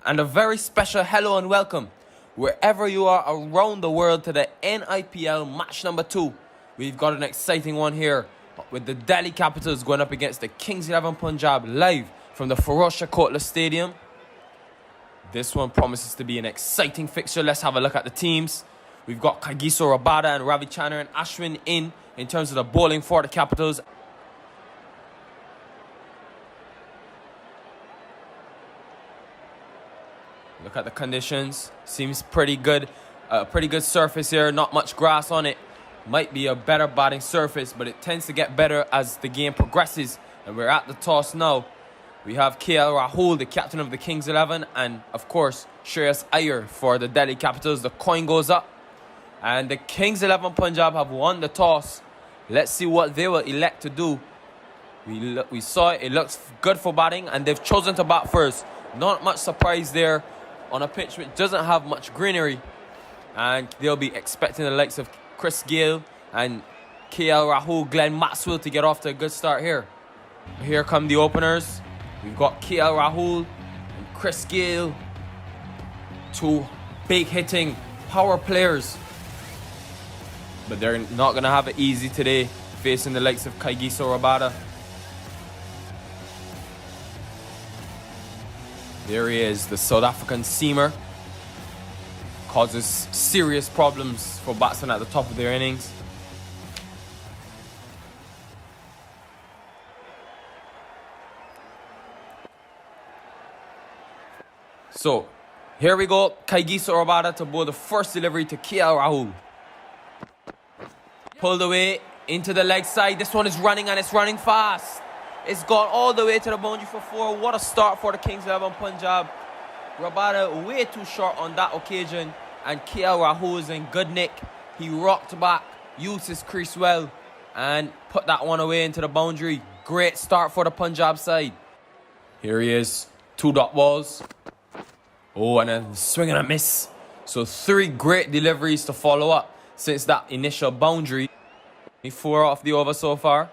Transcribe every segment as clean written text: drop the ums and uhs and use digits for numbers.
and a very special hello and welcome wherever you are around the world to the NiPL match number 2. We've got an exciting one here with the Delhi Capitals going up against the Kings 11 Punjab live from the Ferozshah Kotla Stadium. This one promises to be an exciting fixture. Let's have a look at the teams. We've got Kaigiso Rabada and Ravichandran and Ashwin in terms of the bowling for the Capitals. Look at the conditions. Seems pretty good. Pretty good surface here. Not much grass on it. Might be a better batting surface, but it tends to get better as the game progresses. And we're at the toss now. We have KL Rahul, the captain of the Kings 11, and of course Shreyas Iyer for the Delhi Capitals. The coin goes up, and the Kings 11 Punjab have won the toss. Let's see what they will elect to do. We saw it. It looks good for batting, and they've chosen to bat first. Not much surprise there on a pitch which doesn't have much greenery, and they'll be expecting the likes of Chris Gayle and KL Rahul, Glenn Maxwell to get off to a good start here. Here come the openers. We've got KL Rahul and Chris Gayle, two big hitting power players, but they're not going to have it easy today facing the likes of Kaigiso Rabada. There he is, the South African seamer. Causes serious problems for batsmen at the top of their innings. So, here we go. Kaigiso Rabada to bowl the first delivery to KL Rahul. Pulled away into the leg side. This one is running, and it's running fast. It's gone all the way to the boundary for 4. What a start for the Kings 11 Punjab. Rabada way too short on that occasion, and KL Rahul is in good nick. He rocked back, used his crease well, and put that one away into the boundary. Great start for the Punjab side. Here he is, 2 dot balls. Oh, and a swing and a miss. So 3 great deliveries to follow up since that initial boundary. 4 off the over so far.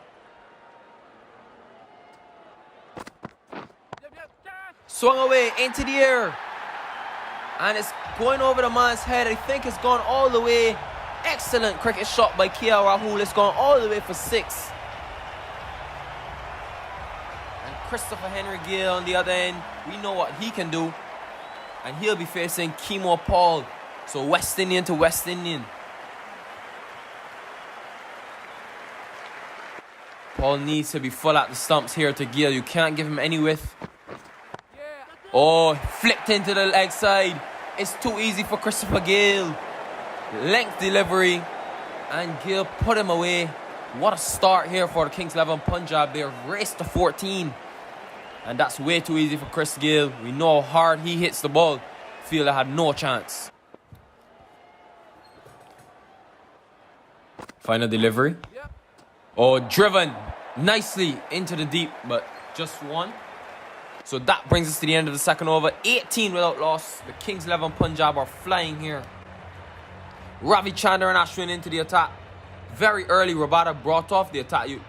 Swung away into the air, and it's going over the man's head. I think it's gone all the way. Excellent cricket shot by KL Rahul. It's gone all the way for 6. And Christopher Henry Gayle on the other end, we know what he can do, and he'll be facing Kemo Paul. So West Indian to West Indian. Paul needs to be full at the stumps here to Gayle. You can't give him any width. Oh, flipped into the leg side. It's too easy for Christopher Gayle. Length delivery, and Gayle put him away. What a start here for the Kings 11 Punjab. They've raced to 14, and that's way too easy for Chris Gayle. We know how hard he hits the ball. Fielder had no chance. Final delivery. Oh, driven nicely into the deep, but just one. So that brings us to the end of the second over. 18 without loss. The Kings 11 Punjab are flying here. Ravichandran and Ashwin into the attack. Very early, Rabada brought off the attack. You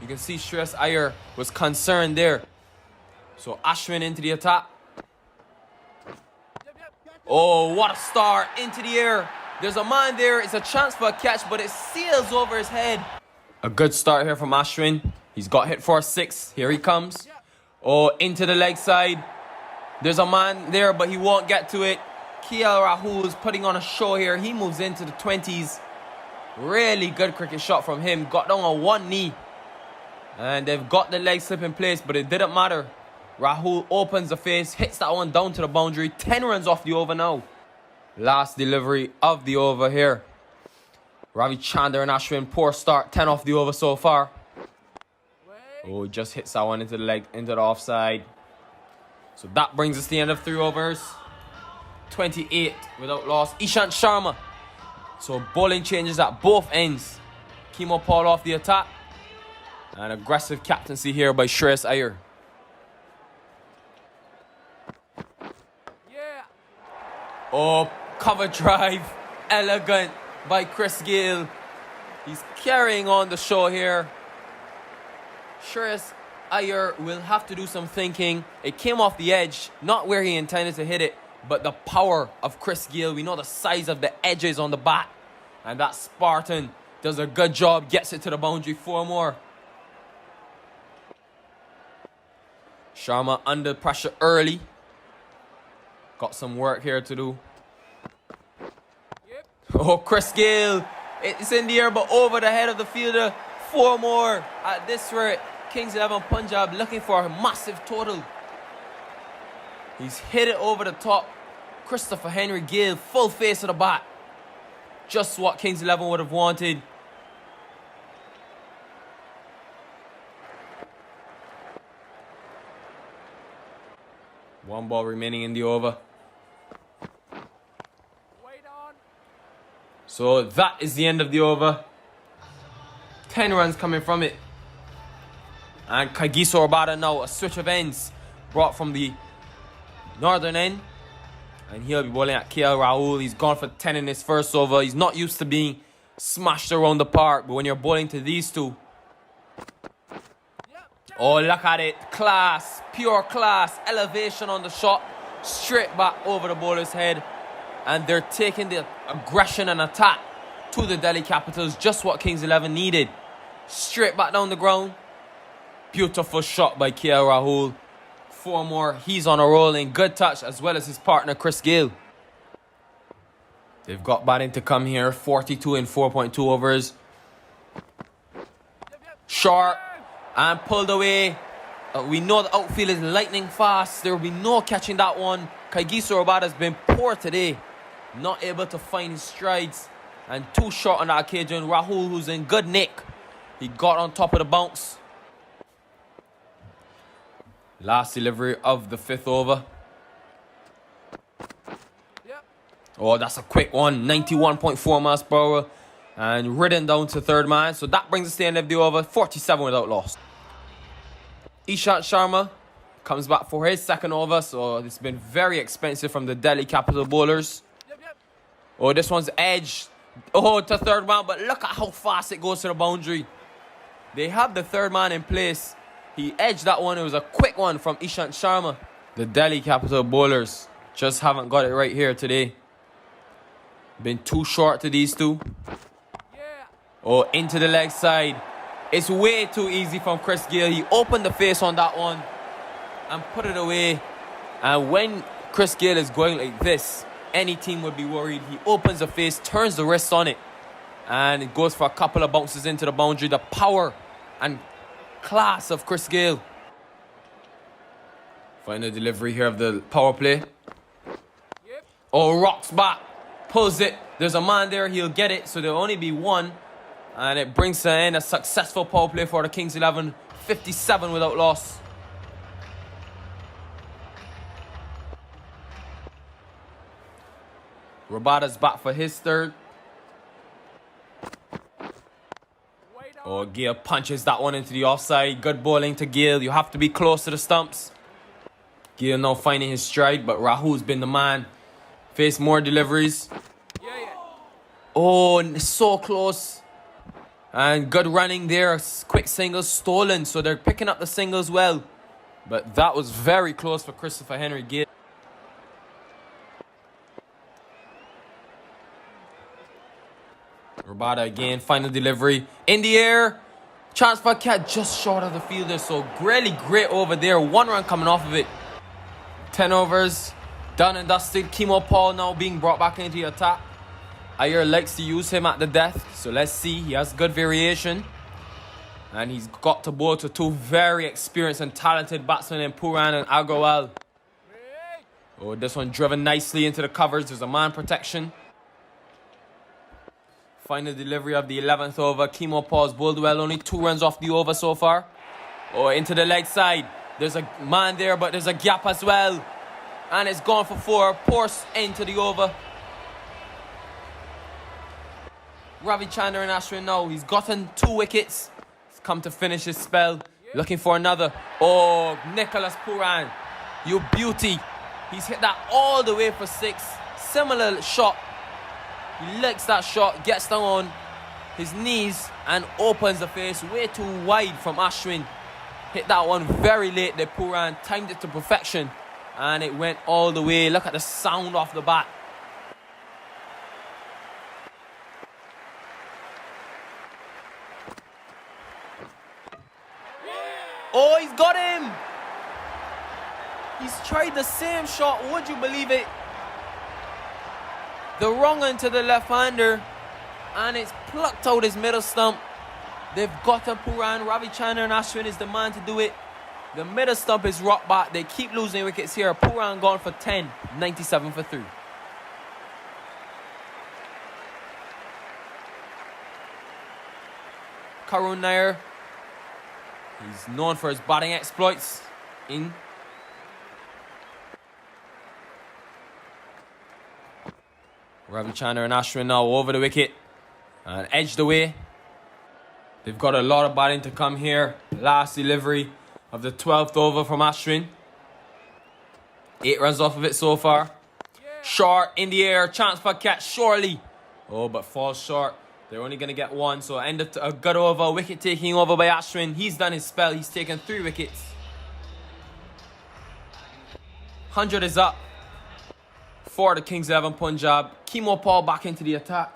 can see Shreyas Iyer was concerned there. So Ashwin into the attack. Oh, what a start into the air. There's a man there. It's a chance for a catch, but it sails over his head. A good start here from Ashwin. He's got hit for a 6. Here he comes. Oh, into the leg side. There's a man there, but he won't get to it. KL Rahul is putting on a show here. He moves into the 20s. Really good cricket shot from him. Got down on one knee. And they've got the leg slip in place, but it didn't matter. Rahul opens the face, hits that one down to the boundary. 10 runs off the over now. Last delivery of the over here. Ravichandran and Ashwin, poor start. 10 off the over so far. Oh, he just hits that one into the leg, into the offside. So that brings us to the end of 3 overs. 28 without loss. Ishant Sharma. So bowling changes at both ends. Kemo Paul off the attack. And aggressive captaincy here by Shreyas Iyer. Oh, cover drive. Elegant by Chris Gayle. He's carrying on the show here. Shreyas Iyer will have to do some thinking. It came off the edge, not where he intended to hit it, but the power of Chris Gayle. We know the size of the edges on the bat. And that Spartan does a good job, gets it to the boundary. 4 more. Sharma under pressure early. Got some work here to do. Oh, Chris Gayle. It's in the air, but over the head of the fielder. 4 more. At this rate, Kings 11 Punjab looking for a massive total. He's hit it over the top. Christopher Henry Gayle, full face of the bat. Just what Kings 11 would have wanted. One ball remaining in the over. So that is the end of the over. 10 runs coming from it. And Kagiso Rabada now, a switch of ends brought from the northern end. And he'll be bowling at KL Rahul. He's gone for 10 in his first over. He's not used to being smashed around the park. But when you're bowling to these two. Oh, look at it. Class. Pure class. Elevation on the shot. Straight back over the bowler's head. And they're taking the aggression and attack to the Delhi Capitals. Just what Kings 11 needed. Straight back down the ground. Beautiful shot by KL Rahul. 4 more. He's on a rolling. Good touch as well as his partner Chris Gayle. They've got batting to come here. 42 in 4.2 overs. Sharp. And pulled away. We know the outfield is lightning fast. There will be no catching that one. Kaigiso Rabada has been poor today. Not able to find his strides. And too short on that occasion. Rahul, who's in good nick. He got on top of the bounce. Last delivery of the 5th over. Oh, that's a quick one. 91.4 miles per hour. And ridden down to third man. So that brings us to the end of the over. 47 without loss. Ishant Sharma comes back for his second over. So it's been very expensive from the Delhi Capital bowlers. Oh, this one's edged. Oh, to third man. But look at how fast it goes to the boundary. They have the third man in place. He edged that one. It was a quick one from Ishant Sharma. The Delhi Capital bowlers just haven't got it right here today. Been too short to these two. Oh, into the leg side. It's way too easy from Chris Gayle. He opened the face on that one and put it away. And when Chris Gayle is going like this, any team would be worried. He opens the face, turns the wrist on it, and it goes for a couple of bounces into the boundary. The power and class of Chris Gayle. Final delivery here of the power play. Oh, rocks back. Pulls it. There's a man there. He'll get it. So there'll only be one. And it brings in a successful power play for the Kings 11. 57 without loss. Rabada's back for his third. Oh, Gayle punches that one into the offside. Good bowling to Gayle. You have to be close to the stumps. Gayle now finding his stride, but Rahul's been the man. Face more deliveries. Oh, so close. And good running there. Quick singles stolen, so they're picking up the singles well. But that was very close for Christopher Henry Gayle. Rabada again, final delivery. In the air. Chance for a catch just short of the fielder. So really great over there. 1 run coming off of it. 10 overs. Done and dusted. Kimo Paul now being brought back into the attack. Iyer likes to use him at the death. So let's see. He has good variation. And he's got to bowl to 2 very experienced and talented batsmen in Puran and Agrawal. Oh, this one driven nicely into the covers. There's a man protection. Final delivery of the 11th over. Kimo Paul's bowled well. Only 2 runs off the over so far. Oh, into the leg side. There's a man there, but there's a gap as well. And it's gone for 4. Force into the over. Ravi Chandra and Ashwin now. He's gotten 2 wickets. He's come to finish his spell. Looking for another. Oh, Nicholas Puran. You beauty. He's hit that all the way for 6. Similar shot. He likes that shot, gets down on his knees and opens the face way too wide from Ashwin. Hit that one very late. The Puran timed it to perfection. And it went all the way. Look at the sound off the bat. Oh, he's got him. He's tried the same shot. Would you believe it? The wrong one to the left-hander. And it's plucked out his middle stump. They've got to Puran. Ravichandran and Ashwin is the man to do it. The middle stump is rock back. They keep losing wickets here. Puran gone for 10. 97 for 3. Karun Nair. He's known for his batting exploits. In. Ravichandran and Ashwin now over the wicket. And edged away. They've got a lot of batting to come here. Last delivery of the 12th over from Ashwin. 8 runs off of it so far. Short in the air. Chance for catch surely. Oh, but falls short. They're only going to get 1. So end of a good over. Wicket taking over by Ashwin. He's done his spell. He's taken 3 wickets. 100 is up for the Kings 11 Punjab. Kimo Paul back into the attack.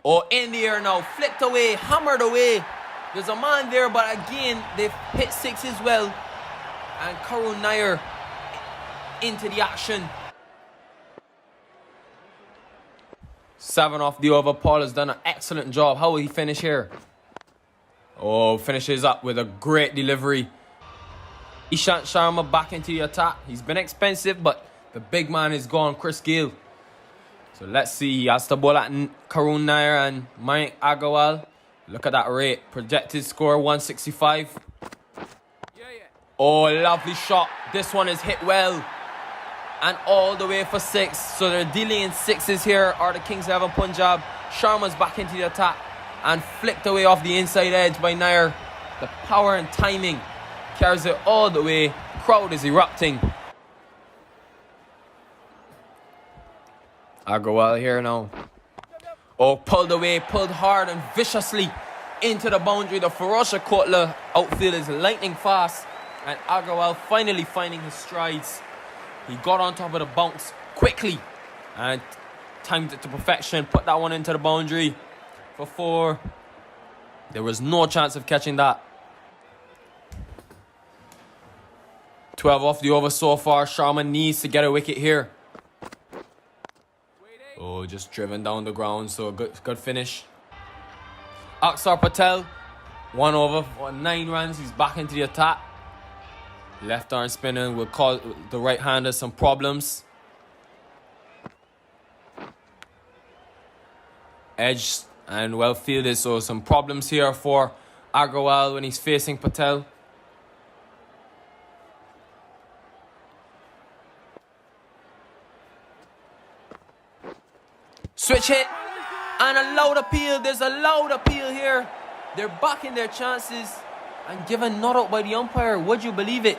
Oh, in the air now. Flicked away. Hammered away. There's a man there, but again, they've hit 6 as well. And Karun Nair into the action. 7 off the over. Paul has done an excellent job. How will he finish here? Oh, finishes up with a great delivery. Ishant Sharma back into the attack. He's been expensive, but the big man is gone. Chris Gayle. So let's see. He has to bowl at Karun Nair and Mayank Agarwal. Look at that rate. Projected score 165. Oh, lovely shot. This one is hit well. And all the way for 6. So they're dealing in 6s here. Are the Kings 11 Punjab. Sharma's back into the attack. And flicked away off the inside edge by Nair. The power and timing carries it all the way. Crowd is erupting. Agarwal here now. Oh, pulled away, pulled hard and viciously into the boundary. The Ferocious Kotla outfield is lightning fast. And Agarwal finally finding his strides. He got on top of the bounce quickly and timed it to perfection. Put that one into the boundary for 4. There was no chance of catching that. 12 off the over so far. Sharma needs to get a wicket here. Oh, just driven down the ground, so a good finish. Aksar Patel, 1 over for 9 runs. He's back into the attack. Left arm spinning will cause the right-hander some problems. Edge and well fielded, so some problems here for Agarwal when he's facing Patel. Switch hit and a loud appeal. There's a loud appeal here. They're backing their chances and given not out by the umpire. Would you believe it?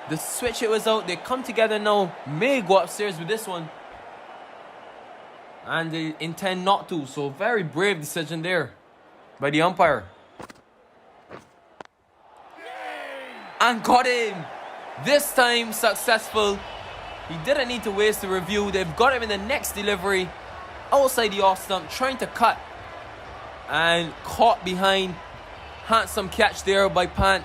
The switch hit was out. They come together now. May go upstairs with this one. And they intend not to. So very brave decision there by the umpire. And got him. This time successful. He didn't need to waste the review. They've got him in the next delivery. Outside the off stump, trying to cut. And caught behind. Handsome catch there by Pant.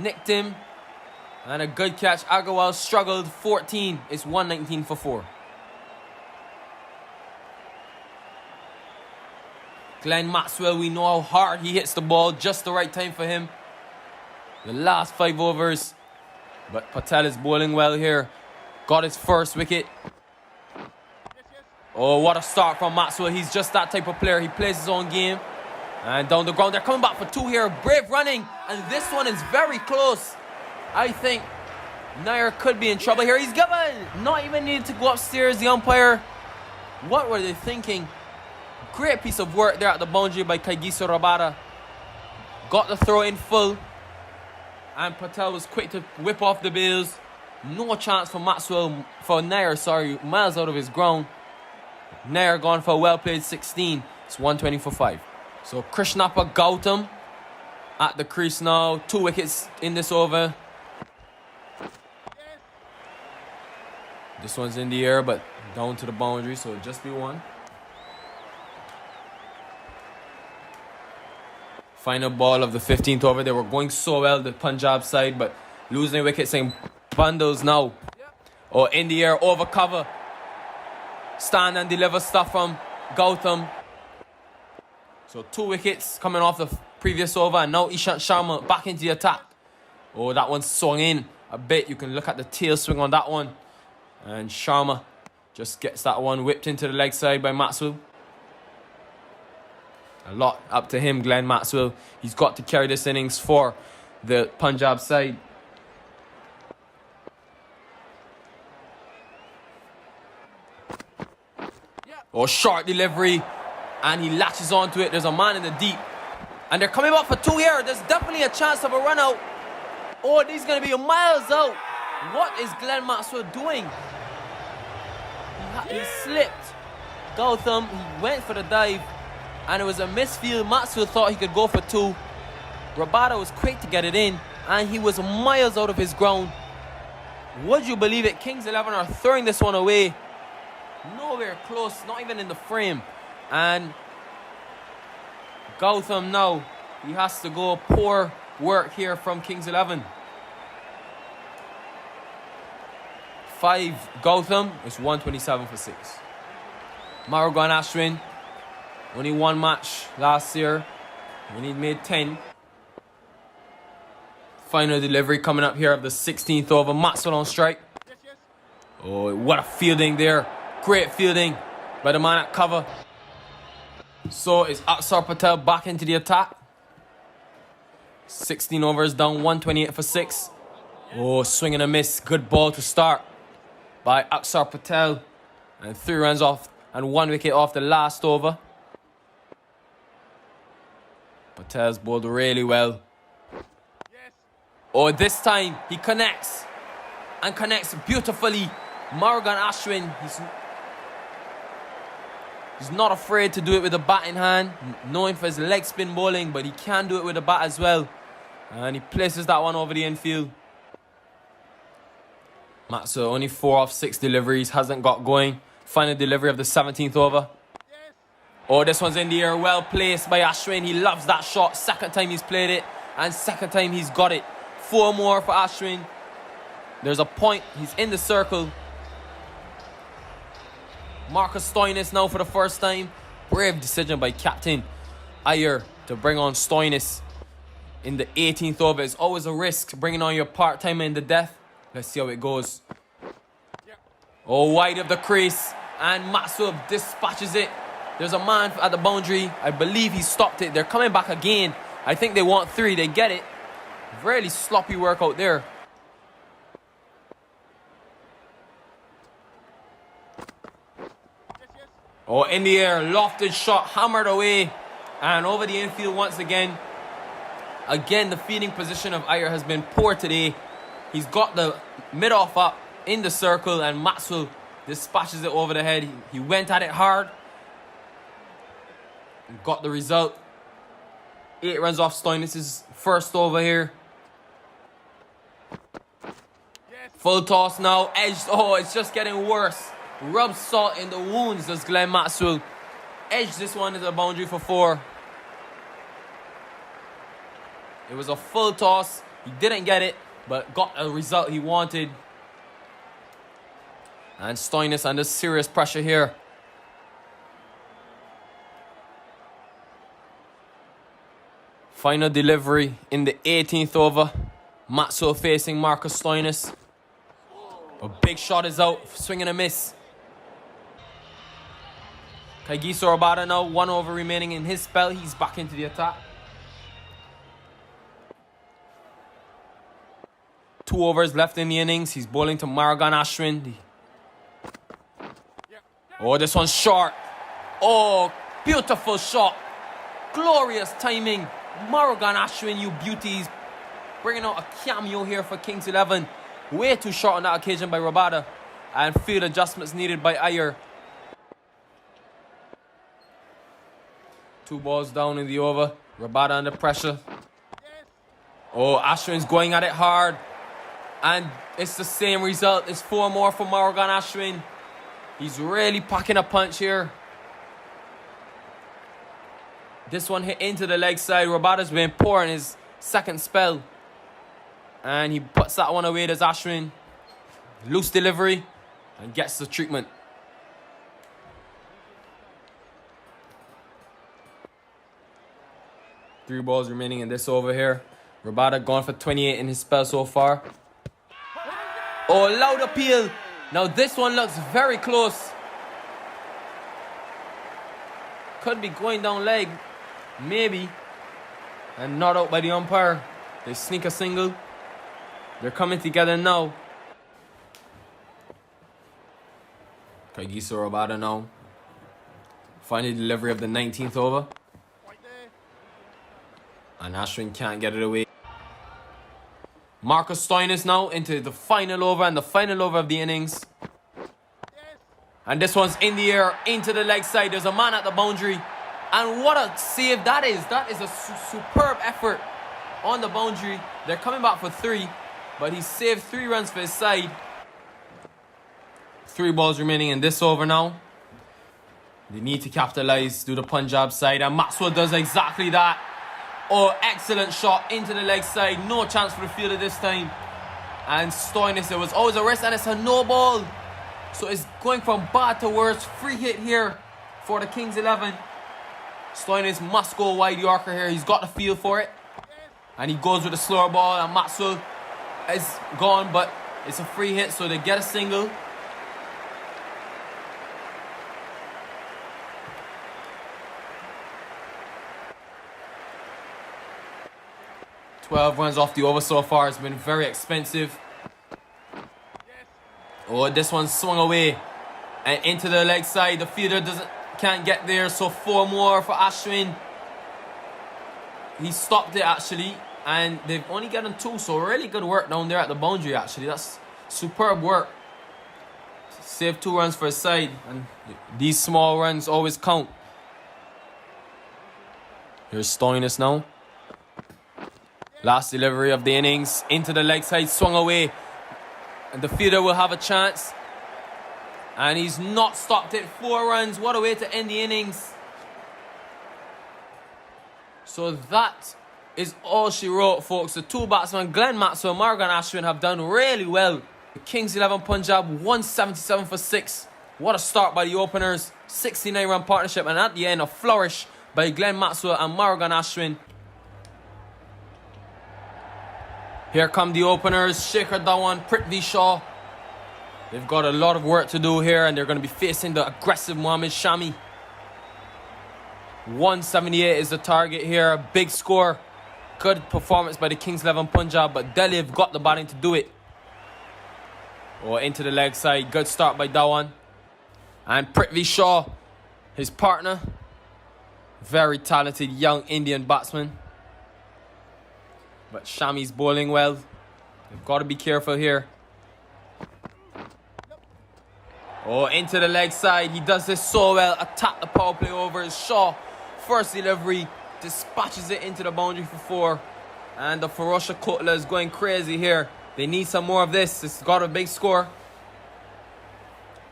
Nicked him. And a good catch. Agarwal struggled. 14. It's 119 for 4. Glenn Maxwell, we know how hard he hits the ball. Just the right time for him. The last 5 overs. But Patel is bowling well here. Got his first wicket. Oh, what a start from Maxwell. He's just that type of player. He plays his own game. And down the ground. They're coming back for 2 here. Brave running. And this one is very close. I think Nair could be in trouble here. He's given. Not even needed to go upstairs. The umpire. What were they thinking? Great piece of work there at the boundary by Kaigiso Rabada. Got the throw in full. And Patel was quick to whip off the bails. No chance for Nair, miles out of his ground. Nair gone for a well-played 16. It's 120 for 5. So Krishnappa Gautam at the crease now. 2 wickets in this over. This one's in the air, but down to the boundary, so it'll just be 1. Final ball of the 15th over. They were going so well, the Punjab side, but losing wickets in bundles now. Oh, in the air, over cover. Stand and deliver stuff from Gautam. So 2 wickets coming off the previous over, and now Ishant Sharma back into the attack. Oh, that one swung in a bit. You can look at the tail swing on that one. And Sharma just gets that one whipped into the leg side by Maxwell. A lot up to him, Glenn Maxwell. He's got to carry this innings for the Punjab side. Oh, short delivery. And he latches onto it. There's a man in the deep. And they're coming up for 2 here. There's definitely a chance of a run out. Oh, this is going to be miles out. What is Glenn Maxwell doing? He slipped. Gautam, he went for the dive. And it was a misfield. Maxwell thought he could go for 2. Rabada was quick to get it in. And he was miles out of his ground. Would you believe it? Kings 11 are throwing this one away. Nowhere close, not even in the frame. And Gautam now, he has to go. Poor work here from Kings 11. 5 Gautam is 127 for 6. Murugan Ashwin, only 1 match last year when he made 10. Final delivery coming up here of the 16th over. Maxwell on strike. Oh, what a fielding there. Great fielding by the man at cover. So is Aksar Patel back into the attack. 16 overs down, 128 for 6. Oh, swing and a miss. Good ball to start by Aksar Patel. And 3 runs off and 1 wicket off the last over. Patel's bowled really well. Oh, this time he connects. And connects beautifully. Murugan Ashwin, he's not afraid to do it with the bat in hand. Known for his leg spin bowling, but he can do it with the bat as well. And he places that one over the infield. Maxwell only 4 off 6 deliveries, hasn't got going. Final delivery of the 17th over. Oh, this one's in the air, well placed by Ashwin. He loves that shot. Second time he's played it, and second time he's got it. 4 more for Ashwin. There's a point, he's in the circle. Marcus Stoinis now for the first time. Brave decision by Captain Iyer to bring on Stoinis in the 18th over. It's always a risk bringing on your part-timer in the death. Let's see how it goes. Oh, wide of the crease. And Maxwell dispatches it. There's a man at the boundary. I believe he stopped it. They're coming back again. I think they want 3. They get it. Really sloppy work out there. Oh, in the air, lofted shot, hammered away. And over the infield once again. Again, the fielding position of Iyer has been poor today. He's got the mid-off up in the circle, and Maxwell dispatches it over the head. He went at it hard. And got the result. 8 runs off Stoinis' first over here. Full toss now, edged. Oh, it's just getting worse. Rub salt in the wounds, does Glenn Maxwell. Edge this one to the boundary for 4. It was a full toss. He didn't get it, but got a result he wanted. And Stoinis under serious pressure here. Final delivery in the 18th over. Maxwell facing Marcus Stoinis. A big shot is out, swing and a miss. Kaigiso Rabada now, 1 over remaining in his spell. He's back into the attack. 2 overs left in the innings. He's bowling to Murugan Ashwin. Oh, this one's short. Oh, beautiful shot. Glorious timing. Murugan Ashwin, you beauties. Bringing out a cameo here for Kings 11. Way too short on that occasion by Rabada. And field adjustments needed by Iyer. 2 balls down in the over. Rabada under pressure. Oh, Ashwin's going at it hard. And it's the same result. It's 4 more for Morgan Ashwin. He's really packing a punch here. This one hit into the leg side. Rabada's been poor in his second spell. And he puts that one away. There's Ashwin. Loose delivery. And gets the treatment. Three balls remaining in this over here. Rabada gone for 28 in his spell so far. Oh, loud appeal. Now this one looks very close. Could be going down leg. Maybe. And not out by the umpire. They sneak a single. They're coming together now. Kagiso Rabada now. Final delivery of the 19th over. And Ashwin can't get it away. Marcus Stoinis now into the final over and the final over of the innings. And this one's in the air, into the leg side. There's a man at the boundary. And what a save that is. That is a superb effort on the boundary. They're coming back for 3. But he saved 3 runs for his side. 3 balls remaining in this over now. They need to capitalize, do the Punjab side. And Maxwell does exactly that. Oh, excellent shot into the leg side. No chance for the fielder this time. And Stoinis, it was always a risk and it's a no ball. So it's going from bad to worse. Free hit here for the Kings 11. Stoinis must go wide Yorker here. He's got the feel for it. And he goes with a slower ball. And Maxwell is gone, but it's a free hit, so they get a single. $12 runs off the over so far. It's been very expensive. Oh, this one swung away and into the leg side. The fielder can't get there, so 4 more for Ashwin. He stopped it actually, and they've only gotten 2, so really good work down there at the boundary actually. That's superb work. Saved 2 runs for his side, and these small runs always count. Here's Stoinis now. Last delivery of the innings, into the leg side, swung away. And the fielder will have a chance. And he's not stopped it. 4 runs, what a way to end the innings. So that is all she wrote, folks. The 2 batsmen, Glenn Maxwell and Morgan Ashwin, have done really well. The Kings 11 Punjab, 177 for 6. What a start by the openers. 69-run partnership, and at the end, a flourish by Glenn Maxwell and Morgan Ashwin. Here come the openers, Shikhar Dhawan, Prithvi Shaw. They've got a lot of work to do here, and they're going to be facing the aggressive Mohammad Shami. 178 is the target here, a big score. Good performance by the Kings 11 Punjab, but Delhi have got the batting to do it. Oh, into the leg side, good start by Dhawan. And Prithvi Shaw, his partner. Very talented young Indian batsman. But Shami's bowling well. They've got to be careful here. Oh, into the leg side. He does this so well. Attack the power play overs. Shaw, first delivery, dispatches it into the boundary for 4. And the Ferocious Kotla is going crazy here. They need some more of this. It's got a big score.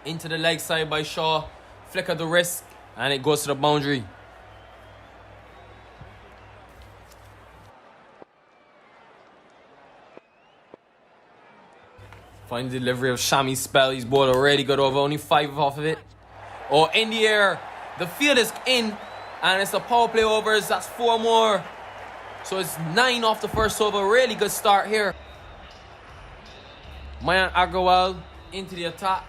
Into the leg side by Shaw. Flick of the wrist. And it goes to the boundary. Final delivery of Shami's spell. He's bowled a really good over. Only 5 off of it. Oh, in the air. The field is in. And it's a power play overs. That's 4 more. So it's 9 off the first over. Really good start here. Mayank Agarwal into the attack.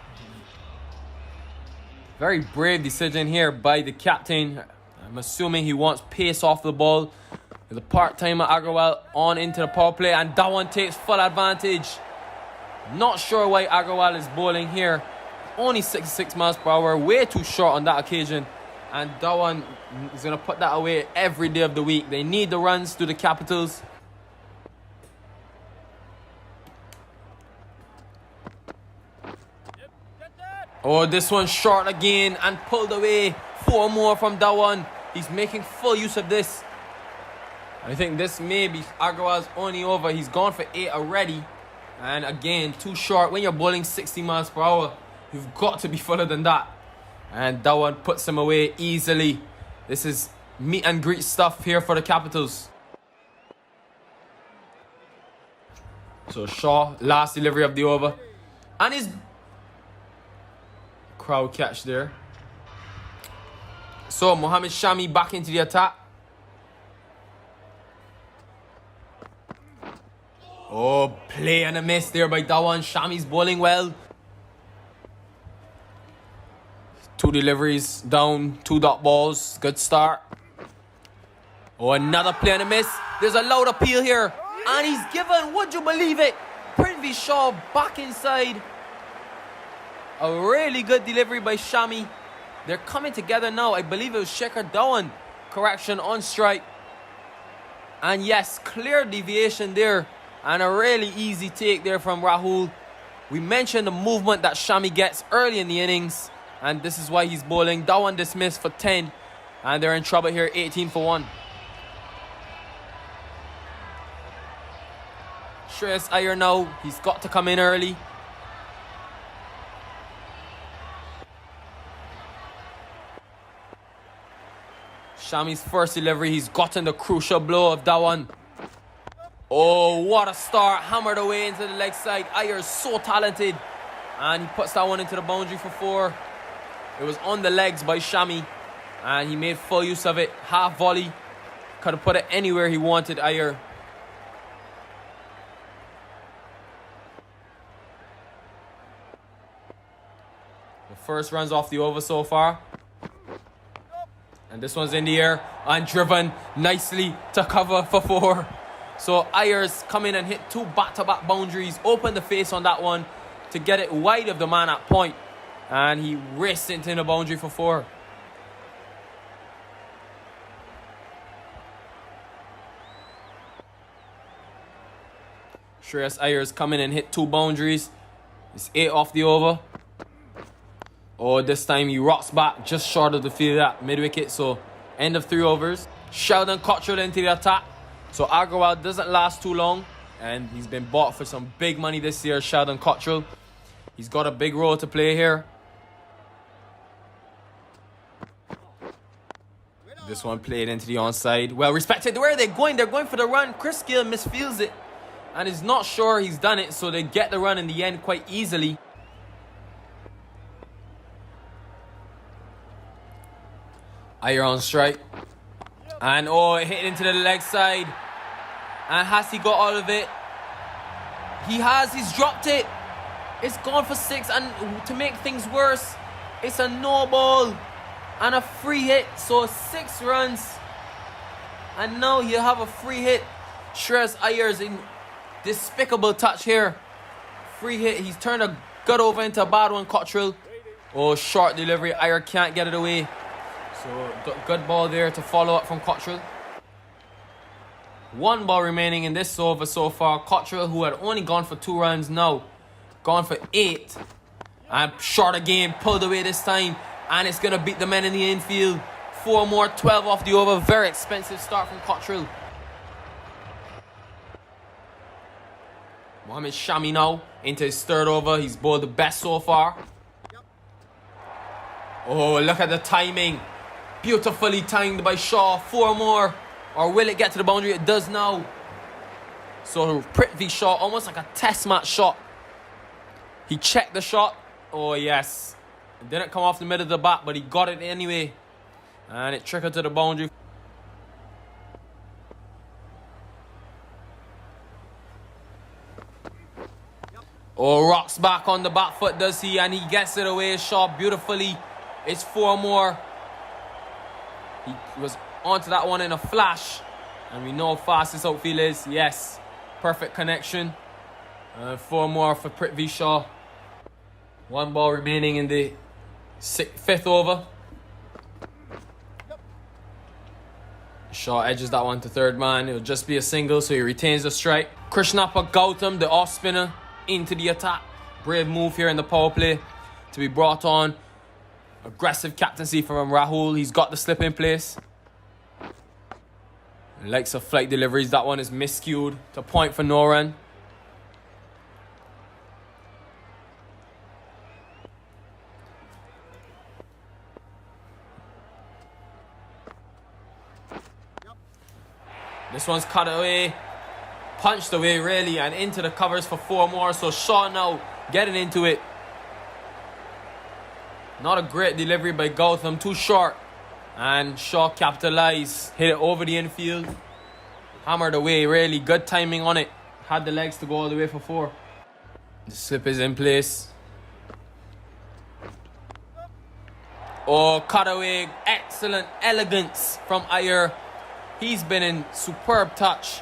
Very brave decision here by the captain. I'm assuming he wants pace off the ball. The part-timer Agarwal on into the power play. And Dhawan takes full advantage. Not sure why Agarwal is bowling here. Only 66 miles per hour. Way too short on that occasion. And Dhawan is going to put that away every day of the week. They need the runs to the Capitals. Oh, this one's short again and pulled away. 4 more from Dhawan. He's making full use of this. I think this may be Agarwal's only over. He's gone for 8 already. And again, too short. When you're bowling 60 miles per hour, you've got to be fuller than that. And that one puts him away easily. This is meet and greet stuff here for the Capitals. So Shaw, last delivery of the over. And his crowd catch there. So Mohammad Shami back into the attack. Oh, play and a miss there by Dhawan. Shami's bowling well. 2 deliveries down, 2 dot balls. Good start. Oh, another play and a miss. There's a loud appeal here. And he's given, would you believe it? Prithvi Shaw back inside. A really good delivery by Shami. They're coming together now. I believe it was Shekhar Dhawan. Correction on strike. And yes, clear deviation there. And a really easy take there from Rahul. We mentioned the movement that Shami gets early in the innings. And this is why he's bowling. Dhawan dismissed for 10. And they're in trouble here, 18 for 1. Shreyas Iyer now. He's got to come in early. Shami's first delivery. He's gotten the crucial blow of Dhawan. Oh, what a start. Hammered away into the leg side. Iyer is so talented. And he puts that one into the boundary for 4. It was on the legs by Shami. And he made full use of it. Half volley. Could have put it anywhere he wanted, Iyer. The first runs off the over so far. And this one's in the air. And driven nicely to cover for 4. So Ayers come in and hit 2 back-to-back boundaries. Open the face on that one to get it wide of the man at point. And he raced into the boundary for 4. Shreyas Ayers come in and hit 2 boundaries. It's 8 off the over. Oh, this time he rocks back just short of the field at mid-wicket. So end of 3 overs. Sheldon Cottrell into the attack. So Agarwal doesn't last too long. And he's been bought for some big money this year, Sheldon Cottrell. He's got a big role to play here. This one played into the onside. Well respected. Where are they going? They're going for the run. Chris Gill misfields it. And is not sure he's done it. So they get the run in the end quite easily. Iyer on strike. And oh, it hit into the leg side. And has he got all of it? He has. He's dropped it. It's gone for 6. And to make things worse, it's a no ball and a free hit. So 6 runs. And now you have a free hit. Shreyas Iyer's in despicable touch here. Free hit. He's turned a good over into a bad one, Cottrell. Oh, short delivery. Iyer can't get it away. So good ball there to follow up from Cottrell. 1 ball remaining in this over so far. Cottrell, who had only gone for 2 runs, now gone for 8. And short again, pulled away this time. And it's going to beat the men in the infield. 4 more, 12 off the over. Very expensive start from Cottrell. Mohammad Shami now into his 3rd over. He's bowled the best so far. Oh, look at the timing. Beautifully timed by Shaw. 4 more. Or will it get to the boundary? It does now. So Prithvi Shaw, almost like a test match shot. He checked the shot. Oh yes. It didn't come off the middle of the bat, but he got it anyway. And it trickled to the boundary. Oh, rocks back on the back foot, does he? And he gets it away. Shaw beautifully. It's 4 more. He was onto that one in a flash. And we know how fast this outfield is. Yes. Perfect connection. 4 more for Prithvi Shaw. 1 ball remaining in the 5th over. Shaw edges that one to 3rd man. It'll just be a single, so he retains the strike. Krishnappa Gautam, the off spinner, into the attack. Brave move here in the power play to be brought on. Aggressive captaincy from Rahul. He's got the slip in place. Likes of flight deliveries. That one is miscued to point for no run. This one's cut away, punched away really, and into the covers for 4 more. So Shaw now getting into it. Not a great delivery by Gautam, too short. And Shaw capitalized, hit it over the infield. Hammered away, really good timing on it. Had the legs to go all the way for 4. The slip is in place. Oh, cut away, excellent elegance from Iyer. He's been in superb touch.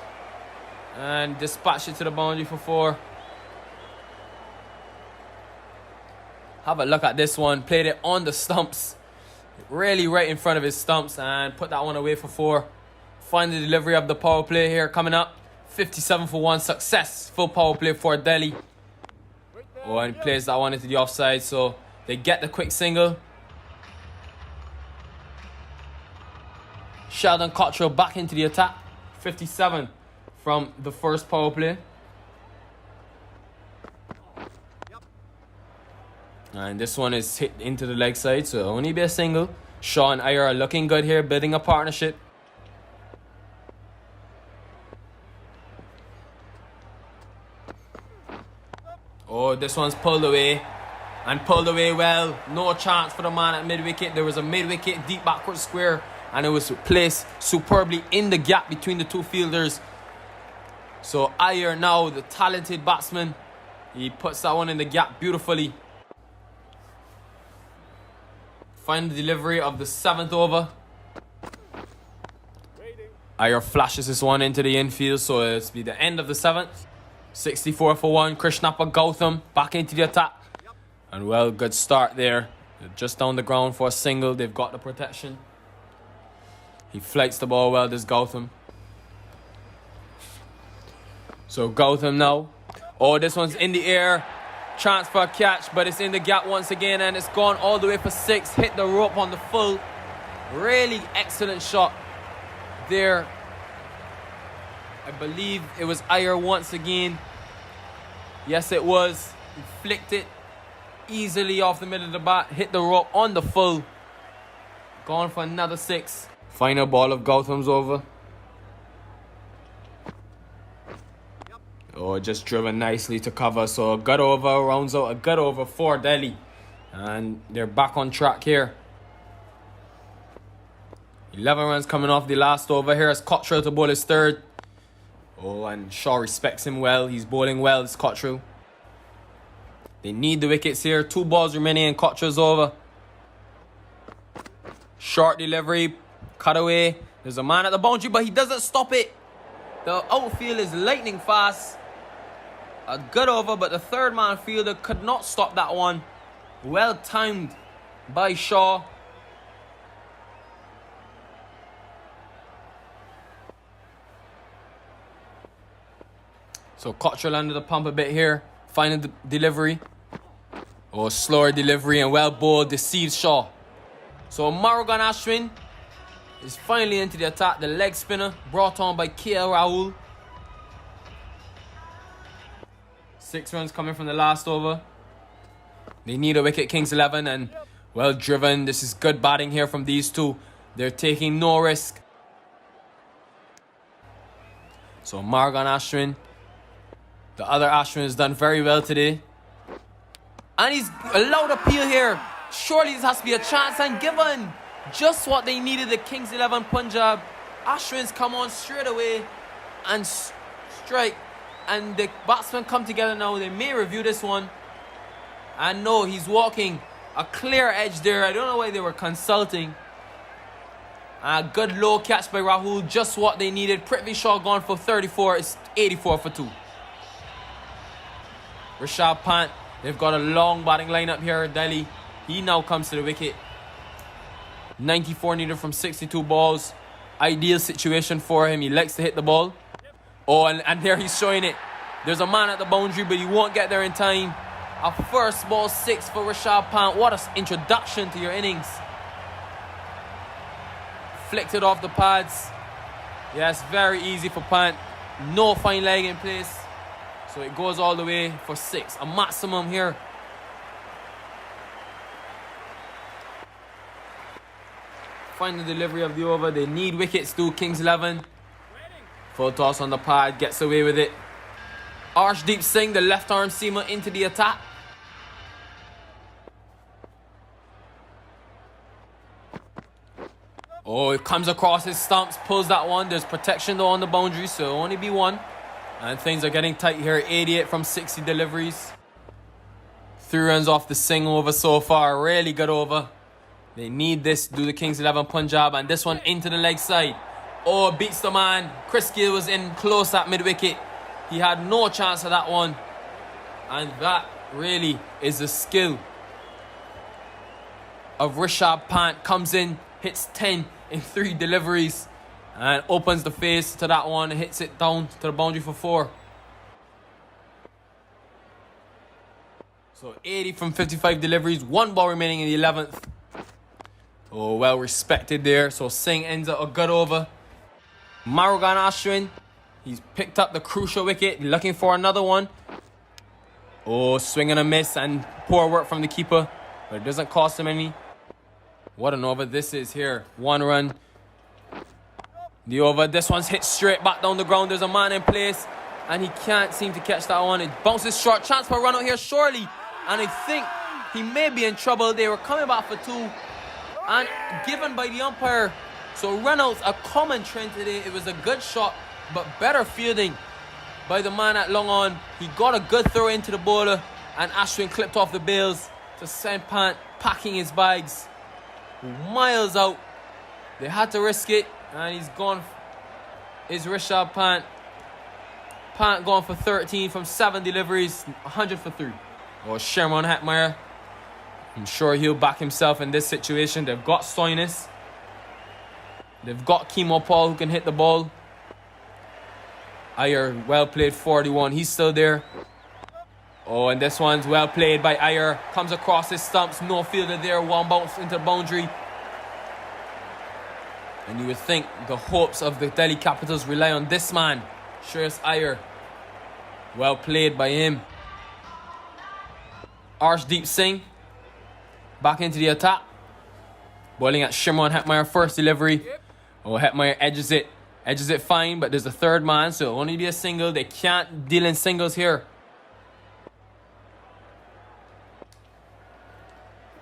And dispatched it to the boundary for 4. Have a look at this one. Played it on the stumps. Really right in front of his stumps. And put that one away for 4. Find the delivery of the power play here coming up. 57 for 1. Successful power play for Delhi. Oh, and plays that one into the offside. So they get the quick single. Sheldon Cottrell back into the attack. 57 from the first power play. And this one is hit into the leg side, so only be a single. Shaw and Iyer are looking good here, building a partnership. Oh, this one's pulled away. And pulled away well. No chance for the man at mid-wicket. There was a mid-wicket deep backward square. And it was placed superbly in the gap between the two fielders. So Iyer now, the talented batsman. He puts that one in the gap beautifully. Final delivery of the 7th over. Iyer flashes this one into the infield. So it's be the end of the 7th. 64 for 1. Krishnappa Gautam back into the attack. And well, good start there. They're just down the ground for a single. They've got the protection. He flights the ball well, this Gautam. So Gautam now. Oh, this one's in the air. Chance for a catch, but it's in the gap once again. And it's gone all the way for 6. Hit the rope on the full. Really excellent shot there. I believe it was Iyer once again. Yes, it was. He flicked it easily off the middle of the bat. Hit the rope on the full. Gone for another 6. Final ball of Gautam's over. Oh, just driven nicely to cover. So a good over, rounds out a good over for Delhi. And they're back on track here. 11 runs coming off the last over. Here is Cottrell to bowl his 3rd. Oh, and Shaw respects him well. He's bowling well, it's Cottrell. They need the wickets here. 2 balls remaining and Cottrell's over. Short delivery. Cut away. There's a man at the boundary, but he doesn't stop it. The outfield is lightning fast. A good over, but the 3rd man fielder could not stop that one. Well timed by Shaw. So Cottrell under the pump a bit here. Finding the delivery. Oh, slower delivery and well bowled. Deceives Shaw. So Murugan Ashwin is finally into the attack. The leg spinner brought on by KL Rahul. 6 runs coming from the last over. They need a wicket, Kings 11, and well driven. This is good batting here from these two. They're taking no risk. So Murugan Ashwin. The other Ashwin has done very well today. And he's allowed a peel here. Surely this has to be a chance and given. Just what they needed, the Kings 11 Punjab. Ashwin's come on straight away and strike. And the batsmen come together now. They may review this one. And no, he's walking a clear edge there. I don't know why they were consulting. A good low catch by Rahul. Just what they needed. Prithvi Shaw gone for 34. It's 84 for 2. Rishabh Pant. They've got a long batting lineup here at Delhi. He now comes to the wicket. 94 needed from 62 balls. Ideal situation for him. He likes to hit the ball. Oh, and there he's showing it. There's a man at the boundary, but he won't get there in time. A first ball 6 for Rishabh Pant. What an introduction to your innings. Flicked it off the pads. Yes, very easy for Pant. No fine leg in place. So it goes all the way for 6. A maximum here. Final delivery of the over. They need wickets too. Kings 11. Full toss on the pad. Gets away with it. Arshdeep Singh, the left arm seamer, into the attack. Oh, it comes across his stumps. Pulls that one. There's protection though on the boundary. So it'll only be 1. And things are getting tight here. 88 from 60 deliveries. 3 runs off the Singh over so far. Really good over. They need this to do the Kings 11 Punjab. And this one into the leg side. Oh, beats the man. Chris Gill was in close at mid-wicket. He had no chance of that one. And that really is the skill of Rishabh Pant. Comes in, hits 10 in 3 deliveries. And opens the face to that one. Hits it down to the boundary for 4. So 80 from 55 deliveries. 1 ball remaining in the 11th. Oh, well respected there. So Singh ends up a good over. Murugan Ashwin, he's picked up the crucial wicket. Looking for another one. Oh, swing and a miss. And poor work from the keeper. But it doesn't cost him any. What an over this is here. 1 run. The over. This one's hit straight back down the ground. There's a man in place. And he can't seem to catch that one. It bounces short. Chance for a run out here, surely. And I think he may be in trouble. They were coming back for 2. And given by the umpire. So run outs a common trend today. It was a good shot, but better fielding by the man at long on. He got a good throw into the bowler. And Ashwin clipped off the bails to send Pant packing his bags miles out. They had to risk it. And he's gone. Is Rishabh Pant. Pant gone for 13 from 7 deliveries. 100 for 3. Oh, Sherman Hetmeyer. I'm sure he'll back himself in this situation. They've got Stoinis. They've got Kemo Paul who can hit the ball. Iyer, well played, 41. He's still there. Oh, and this one's well played by Iyer. Comes across his stumps. No fielder there. 1 bounce into the boundary. And you would think the hopes of the Delhi Capitals rely on this man, Shreyas Iyer. Well played by him. Arshdeep Singh. Back into the attack. Bowling at Shimron Hetmeyer. First delivery. Oh, Hetmeyer edges it. Edges it fine, but there's a 3rd man, so it'll only be a single. They can't deal in singles here.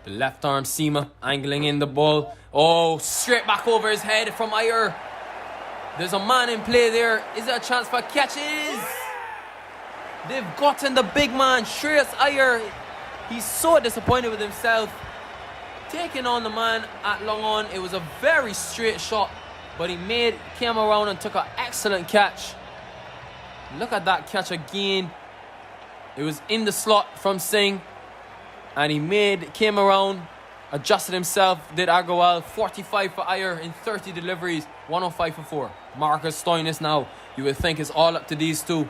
The left arm seamer angling in the ball. Oh, straight back over his head from Iyer. There's a man in play there. Is there a chance for catches? They've gotten the big man, Shreyas Iyer. He's so disappointed with himself. Taking on the man at long on. It was a very straight shot. But he came around and took an excellent catch. Look at that catch again. It was in the slot from Singh. And he came around, adjusted himself, did Agarwal. 45 for Iyer in 30 deliveries. 105 for 4. Marcus Stoinis now. You would think it's all up to these two.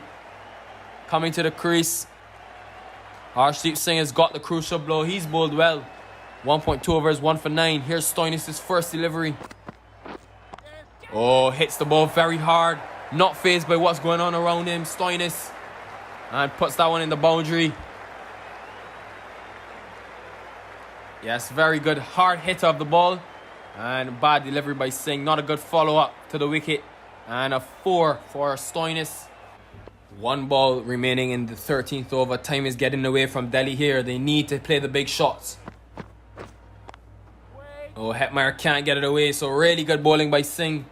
Coming to the crease. Arshdeep Singh has got the crucial blow. He's bowled well. 1.2 overs, 1 for 9. Here's Stoinis' first delivery. Oh, hits the ball very hard. Not fazed by what's going on around him. Stoinis. And puts that one in the boundary. Yes, very good hard hit of the ball. And bad delivery by Singh. Not a good follow-up to the wicket. And a 4 for Stoinis. 1 ball remaining in the 13th over. Time is getting away from Delhi here. They need to play the big shots. Oh, Hetmeyer can't get it away. So really good bowling by Singh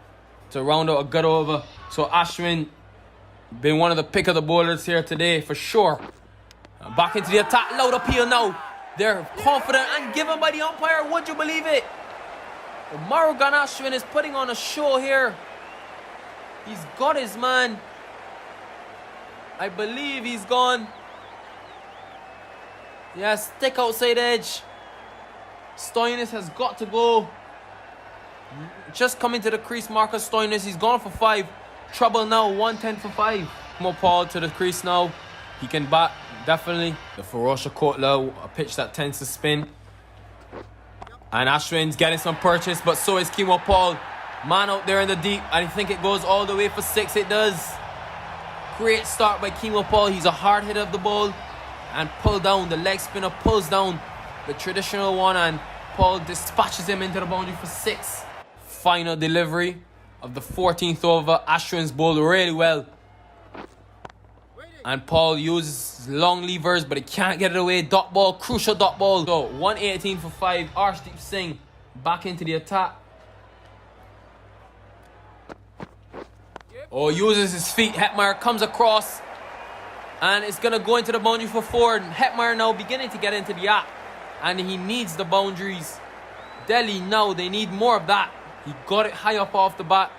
to round out a good over. So Ashwin been one of the pick of the bowlers here today for sure. Back into the attack. Loud appeal now. They're confident and given by the umpire. Would you believe it? Murugan Ashwin is putting on a show here. He's got his man. I believe he's gone. Yes, stick outside edge. Stoinis has got to go. Just coming to the crease, Marcus Stoinis. He's gone for 5. Trouble now, 110 for 5. Mo Paul to the crease now. He can bat, definitely. The Ferocious Kotla, a pitch that tends to spin. And Ashwin's getting some purchase, but so is Kemo Paul. Man out there in the deep. I think it goes all the way for 6. It does. Great start by Keemo Paul. He's a hard hitter of the ball. And pull down. The leg spinner pulls down the traditional one. And Paul dispatches him into the boundary for 6. Final delivery of the 14th over. Ashwin's bowled really well. And Paul uses long levers, but he can't get it away. Dot ball, crucial dot ball. So 118 for 5. Arshdeep Singh back into the attack. Oh, uses his feet. Hetmeyer comes across. And it's going to go into the boundary for 4. And Hetmeyer now beginning to get into the act. And he needs the boundaries. Delhi now, they need more of that. He got it high up off the bat.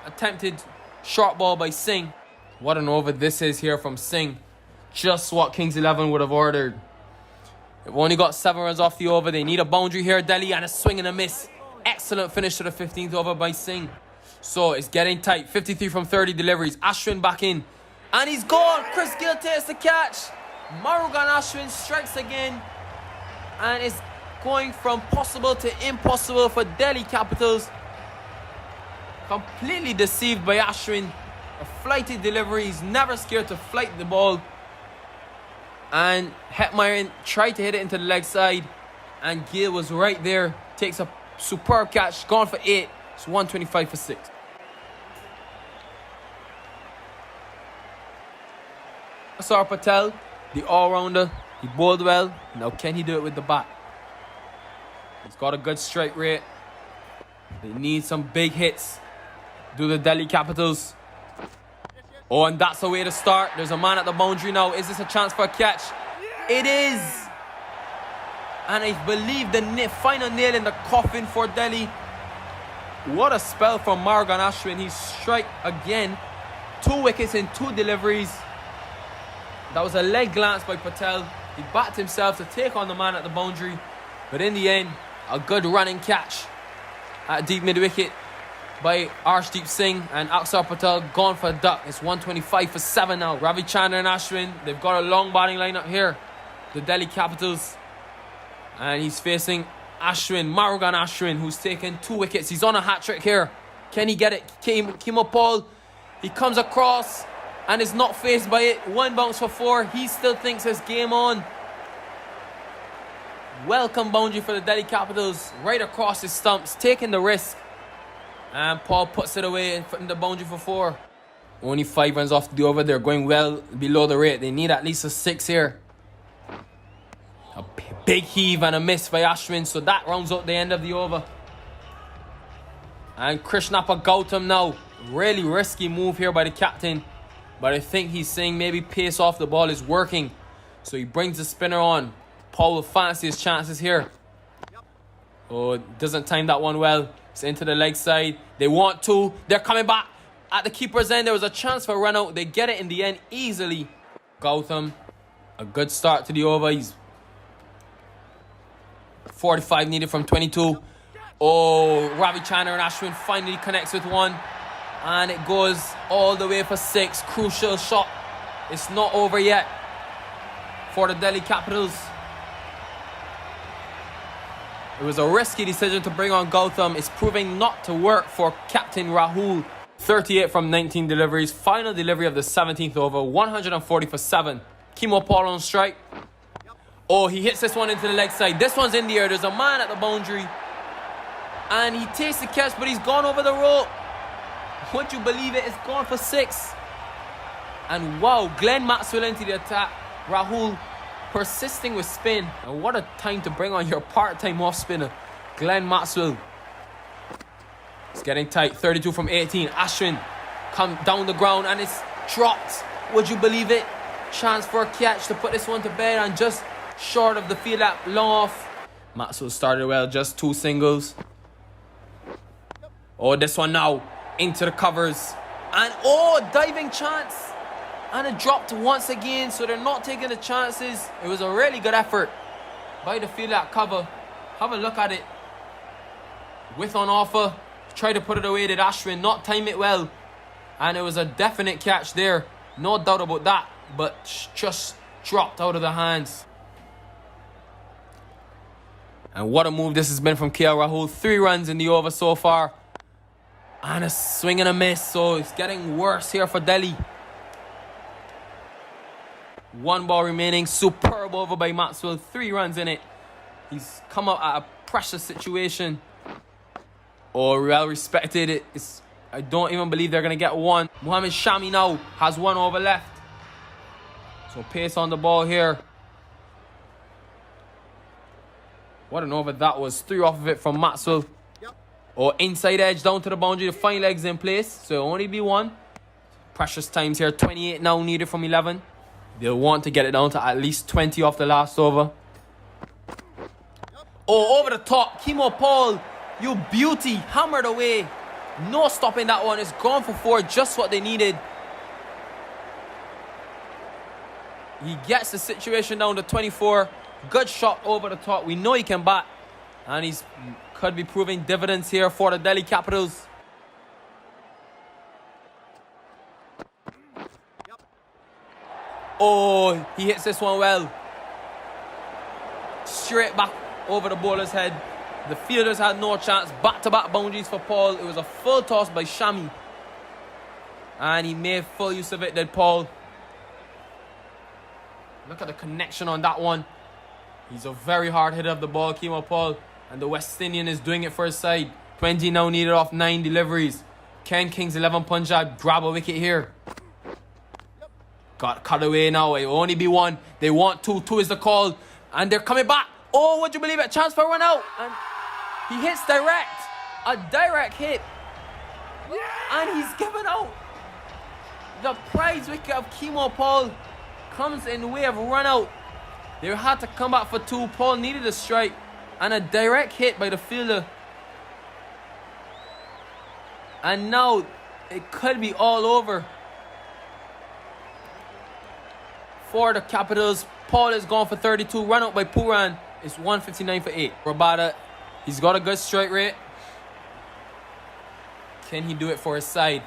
Attempted short ball by Singh. What an over this is here from Singh. Just what Kings 11 would have ordered. They've only got 7 runs off the over. They need a boundary here, Delhi, and a swing and a miss. Excellent finish to the 15th over by Singh. So it's getting tight. 53 from 30 deliveries. Ashwin back in. And he's gone. Chris Gill takes the catch. Murugan Ashwin strikes again. And it's going from possible to impossible for Delhi Capitals. Completely deceived by Ashwin. A flighted delivery. He's never scared to flight the ball. And Hetmeyer tried to hit it into the leg side. And Gill was right there. Takes a superb catch. Gone for 8. It's 125 for 6. Akshar Patel, the all-rounder. He bowled well. Now can he do it with the bat? He's got a good strike rate. They need some big hits. Do the Delhi Capitals. Oh, and that's the way to start. There's a man at the boundary now. Is this a chance for a catch? It is. And I believe the final nail in the coffin for Delhi. What a spell from Murugan Ashwin. He strike again. 2 wickets in 2 deliveries. That was a leg glance by Patel. He backed himself to take on the man at the boundary. But in the end, a good running catch at deep mid-wicket by Arshdeep Singh, and Akshar Patel gone for a duck. It's 125 for 7 now. Ravichandran and Ashwin, they've got a long batting lineup here. The Delhi Capitals. And he's facing Ashwin, Murugan Ashwin, who's taken 2 wickets. He's on a hat-trick here. Can he get it? Keemo Paul, he comes across and is not faced by it. 1 bounce for 4. He still thinks it's game on. Welcome boundary for the Delhi Capitals. Right across his stumps, taking the risk. And Paul puts it away in the boundary for 4. Only 5 runs off the over. They're going well below the rate. They need at least a 6 here. A big heave and a miss by Ashwin. So that rounds out the end of the over. And Krishnappa Gautam now. Really risky move here by the captain. But I think he's saying maybe pace off the ball is working. So he brings the spinner on. Paul will fancy his chances here. Oh, doesn't time that one well. It's into the leg side. They want to. They're coming back. At the keeper's end, there was a chance for a run out. They get it in the end easily. Gautam, a good start to the over. He's 45 needed from 22. Oh, Ravichandran and Ashwin finally connects with 1. And it goes all the way for 6. Crucial shot. It's not over yet for the Delhi Capitals. It was a risky decision to bring on Gautam. It's proving not to work for Captain Rahul. 38 from 19 deliveries. Final delivery of the 17th over. 140 for 7. Keemo Paul on strike. Oh, he hits this one into the leg side. This one's in the air. There's a man at the boundary. And he takes the catch, but he's gone over the rope. Would you believe it? It's gone for 6. And wow, Glenn Maxwell into the attack. Rahul persisting with spin. And what a time to bring on your part-time off spinner, Glenn Maxwell. It's getting tight. 32 from 18. Ashwin come down the ground and it's dropped. Would you believe it? Chance for a catch to put this one to bed, and just short of the field at long off. Maxwell started well, just 2 singles. Oh, this one now into the covers. And oh, diving chance. And it dropped once again, so they're not taking the chances. It was a really good effort by the field at cover. Have a look at it. Width on offer. Try to put it away. Did Ashwin not time it well? And it was a definite catch there. No doubt about that. But just dropped out of the hands. And what a move this has been from KL Rahul. 3 runs in the over so far. And a swing and a miss, so it's getting worse here for Delhi. 1 ball remaining. Superb over by Maxwell. 3 runs in it. He's come up at a pressure situation. Oh, well respected. I don't even believe they're going to get one. Mohammad Shami now has 1 over left. So pace on the ball here. What an over that was. 3 off of it from Maxwell. Or inside edge down to the boundary. The fine legs in place. So it'll only be 1. Precious times here. 28 now needed from 11. They'll want to get it down to at least 20 off the last over. Oh, over the top. Kimo Paul. You beauty. Hammered away. No stopping that one. It's gone for 4. Just what they needed. He gets the situation down to 24. Good shot over the top. We know he can bat. And he's could be proving dividends here for the Delhi Capitals. Oh, he hits this one well. Straight back over the bowler's head. The fielders had no chance. Back-to-back boundaries for Paul. It was a full toss by Shami. And he made full use of it, did Paul. Look at the connection on that one. He's a very hard hitter of the ball, Kimo Paul. And the West Indian is doing it for his side. 20 now needed off 9 deliveries. Can Kings 11 Punjab grab a wicket here? Got cut away now. It will only be 1. They want 2. 2 is the call. And they're coming back. Oh, would you believe it? Chance for a run out. And he hits direct. A direct hit. And he's given out. The prize wicket of Kimo Paul comes in the way of a run out. They had to come back for 2. Paul needed a strike. And a direct hit by the fielder. And now it could be all over for the Capitals. Paul is gone for 32. Run out by Puran. It's 159 for 8. Rabada, he's got a good strike rate. Can he do it for his side?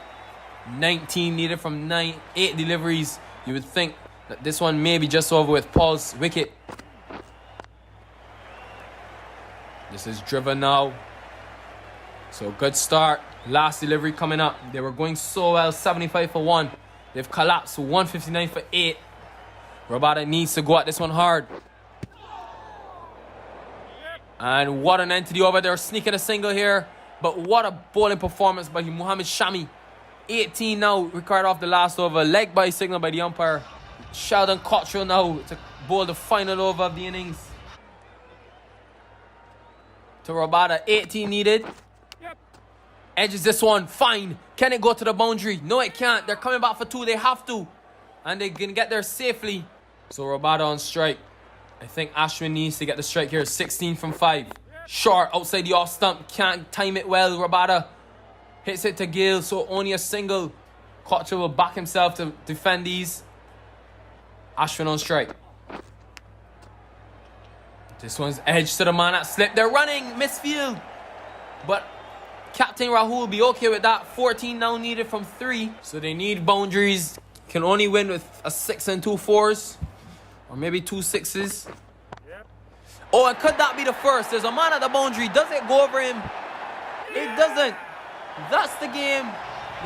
19 needed from 8 deliveries. You would think that this one may be just over with Paul's wicket. This is driven now. So good start. Last delivery coming up. They were going so well. 75 for 1. They've collapsed. 159 for 8. Rabada needs to go at this one hard. And what an end to the over. They're sneaking a single here. But what a bowling performance by Mohammad Shami. 18 now required off the last over. Leg by signal by the umpire. Sheldon Cottrell now to bowl the final over of the innings. To Rabada, 18 needed. Edges this one, fine. Can it go to the boundary? No, it can't. They're coming back for 2. They have to. And they can get there safely. So Rabada on strike. I think Ashwin needs to get the strike here. 16 from 5. Short outside the off stump. Can't time it well. Rabada hits it to Gale. So only a single. Cottrell will back himself to defend these. Ashwin on strike. This one's edge to the man that slipped. They're running. Misfield. But Captain Rahul will be okay with that. 14 now needed from 3. So they need boundaries. Can only win with a 6 and 2 4s. Or maybe 2 6s. Oh, and could that be the first? There's a man at the boundary. Does it go over him? It doesn't. That's the game.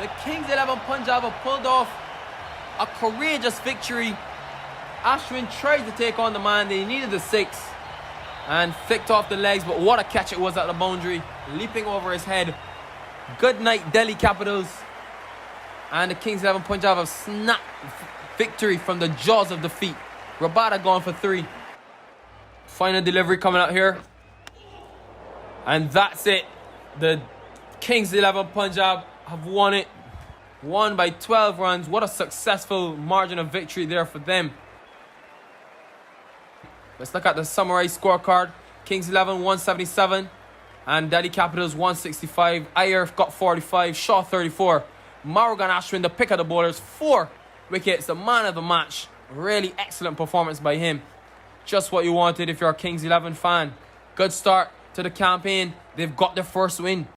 The Kings 11 Punjab have pulled off a courageous victory. Ashwin tried to take on the man. They needed the 6. And flicked off the legs. But what a catch it was at the boundary. Leaping over his head. Good night, Delhi Capitals. And the Kings 11 Punjab have snapped victory from the jaws of defeat. Rabada gone for 3. Final delivery coming out here. And that's it. The Kings 11 Punjab have won it. Won by 12 runs. What a successful margin of victory there for them. Let's look at the summarized scorecard. Kings 11 177 and Delhi Capitals 165. Iyer got 45, Shaw 34. Murugan Ashwin, the pick of the bowlers, 4 wickets, the man of the match. Really excellent performance by him. Just what you wanted if you're a Kings 11 fan. Good start to the campaign. They've got their first win.